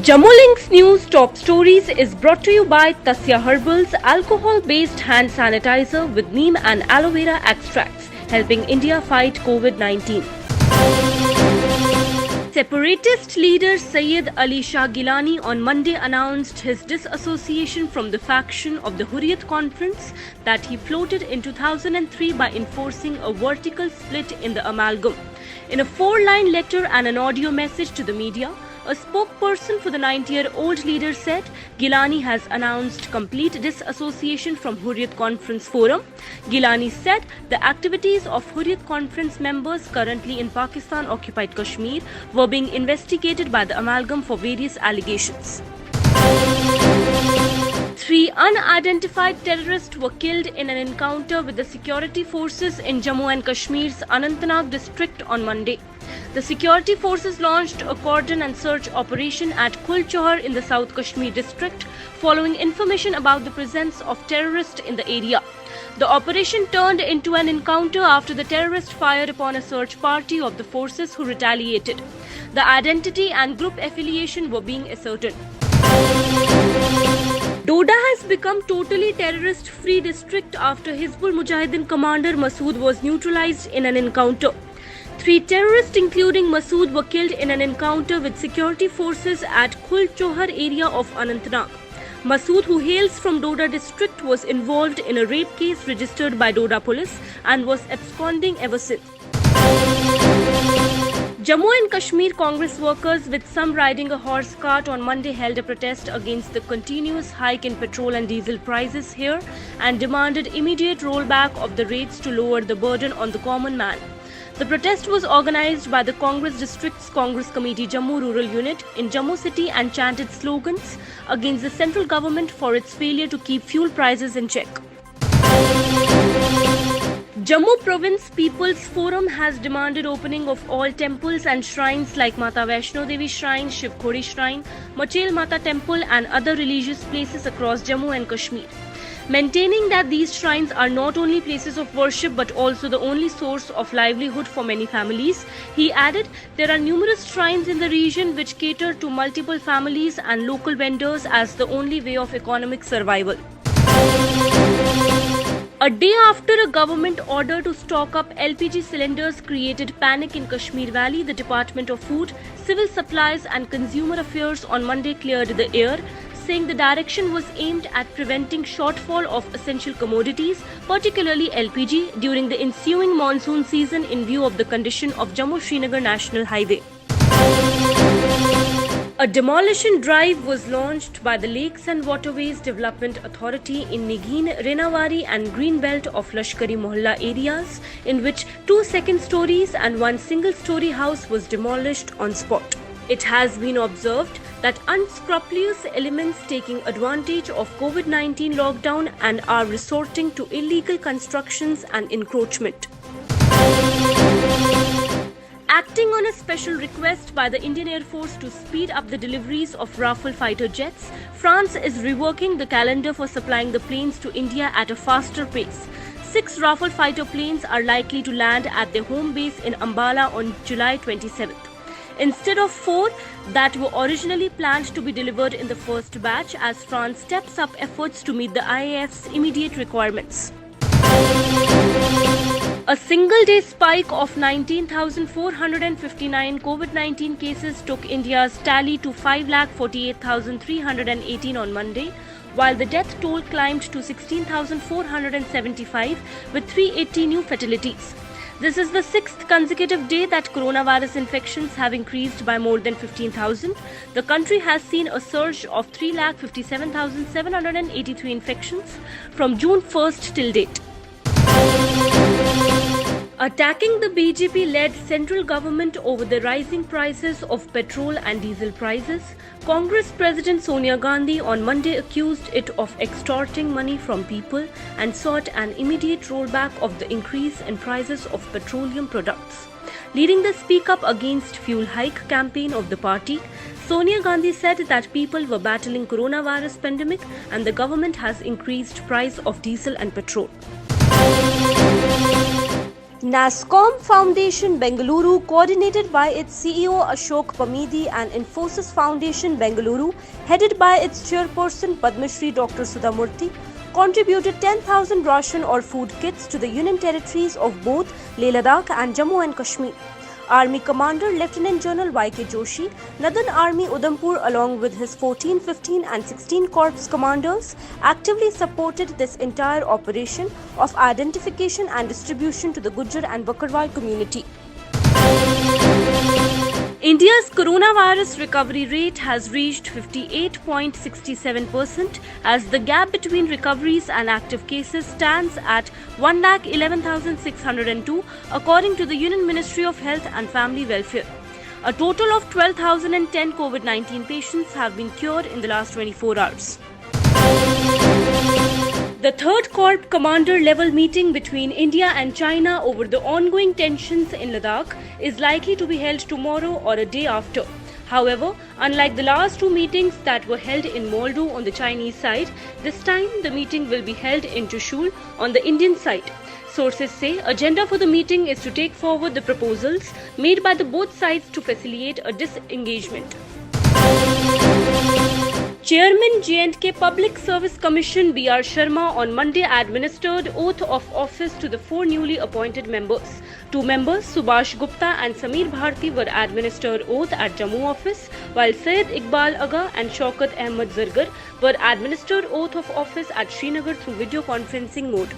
Jammu Links News Top Stories is brought to you by Tasya Herbals alcohol-based hand sanitizer with neem and aloe vera extracts, helping India fight COVID-19. Separatist leader Sayyid Ali Shah Gilani on Monday announced his disassociation from the faction of the Hurriyat Conference that he floated in 2003 by enforcing a vertical split in the amalgam. In a 4-line letter and an audio message to the media, a spokesperson for the 90-year-old leader said Gilani has announced complete disassociation from Hurriyat Conference Forum. Gilani said the activities of Hurriyat Conference members currently in Pakistan-occupied Kashmir were being investigated by the amalgam for various allegations. 3 unidentified terrorists were killed in an encounter with the security forces in Jammu and Kashmir's Anantnag district on Monday. The security forces launched a cordon and search operation at Khul Chahar in the South Kashmir district following information about the presence of terrorists in the area. The operation turned into an encounter after the terrorists fired upon a search party of the forces who retaliated. The identity and group affiliation were being ascertained. Doda has become totally terrorist-free district after Hizbul Mujahideen commander Masood was neutralized in an encounter. 3 terrorists including Masood were killed in an encounter with security forces at Khul Chahar area of Anantnag. Masood, who hails from Doda district, was involved in a rape case registered by Doda police and was absconding ever since. Jammu and Kashmir Congress workers, with some riding a horse cart, on Monday held a protest against the continuous hike in petrol and diesel prices here and demanded immediate rollback of the rates to lower the burden on the common man. The protest was organized by the Congress District's Congress Committee Jammu Rural Unit in Jammu City and chanted slogans against the central government for its failure to keep fuel prices in check. Jammu Province People's Forum has demanded opening of all temples and shrines like Mata Vaishno Devi Shrine, Shiv Khodi Shrine, Machel Mata Temple and other religious places across Jammu and Kashmir. Maintaining that these shrines are not only places of worship but also the only source of livelihood for many families, he added there are numerous shrines in the region which cater to multiple families and local vendors as the only way of economic survival. A day after a government order to stock up LPG cylinders created panic in Kashmir Valley, the Department of Food, Civil Supplies and Consumer Affairs on Monday cleared the air, saying the direction was aimed at preventing shortfall of essential commodities, particularly LPG, during the ensuing monsoon season in view of the condition of Jammu-Srinagar National Highway. A demolition drive was launched by the Lakes and Waterways Development Authority in Nigeen, Renawari and Greenbelt of Lashkari Mohalla areas, in which 2 second stories and 1 single-story house was demolished on spot. It has been observed that unscrupulous elements taking advantage of COVID-19 lockdown and are resorting to illegal constructions and encroachment. Acting on a special request by the Indian Air Force to speed up the deliveries of Rafale fighter jets, France is reworking the calendar for supplying the planes to India at a faster pace. 6 Rafale fighter planes are likely to land at their home base in Ambala on July 27th. Instead of 4 that were originally planned to be delivered in the first batch, as France steps up efforts to meet the IAF's immediate requirements. A single-day spike of 19,459 COVID-19 cases took India's tally to 5,48,318 on Monday, while the death toll climbed to 16,475 with 380 new fatalities. This is the 6th consecutive day that coronavirus infections have increased by more than 15,000. The country has seen a surge of 3,57,783 infections from June 1st till date. Attacking the BJP-led central government over the rising prices of petrol and diesel prices, Congress President Sonia Gandhi on Monday accused it of extorting money from people and sought an immediate rollback of the increase in prices of petroleum products. Leading the Speak Up Against Fuel Hike campaign of the party, Sonia Gandhi said that people were battling coronavirus pandemic and the government has increased price of diesel and petrol. NASSCOM Foundation Bengaluru, coordinated by its CEO Ashok Pamidi, and Infosys Foundation Bengaluru, headed by its chairperson Padma Shri Dr. Sudha Murthy, contributed 10,000 ration or food kits to the Union Territories of both Leh Ladakh and Jammu and Kashmir. Army Commander Lieutenant General Y.K. Joshi, Northern Army Udhampur, along with his 14, 15 and 16 Corps commanders, actively supported this entire operation of identification and distribution to the Gujjar and Bakarwal community. India's coronavirus recovery rate has reached 58.67% as the gap between recoveries and active cases stands at 1,11,602 according to the Union Ministry of Health and Family Welfare. A total of 12,010 COVID-19 patients have been cured in the last 24 hours. The third Corps commander level meeting between India and China over the ongoing tensions in Ladakh is likely to be held tomorrow or a day after. However, unlike the last two meetings that were held in Moldo on the Chinese side, this time the meeting will be held in Chushul on the Indian side. Sources say agenda for the meeting is to take forward the proposals made by the both sides to facilitate a disengagement. Chairman J&K Public Service Commission B.R. Sharma on Monday administered oath of office to the four newly appointed members. Two members, Subhash Gupta and Sameer Bharti, were administered oath at Jammu office, while Syed Iqbal Aga and Shaukat Ahmed Zargar were administered oath of office at Srinagar through video conferencing mode.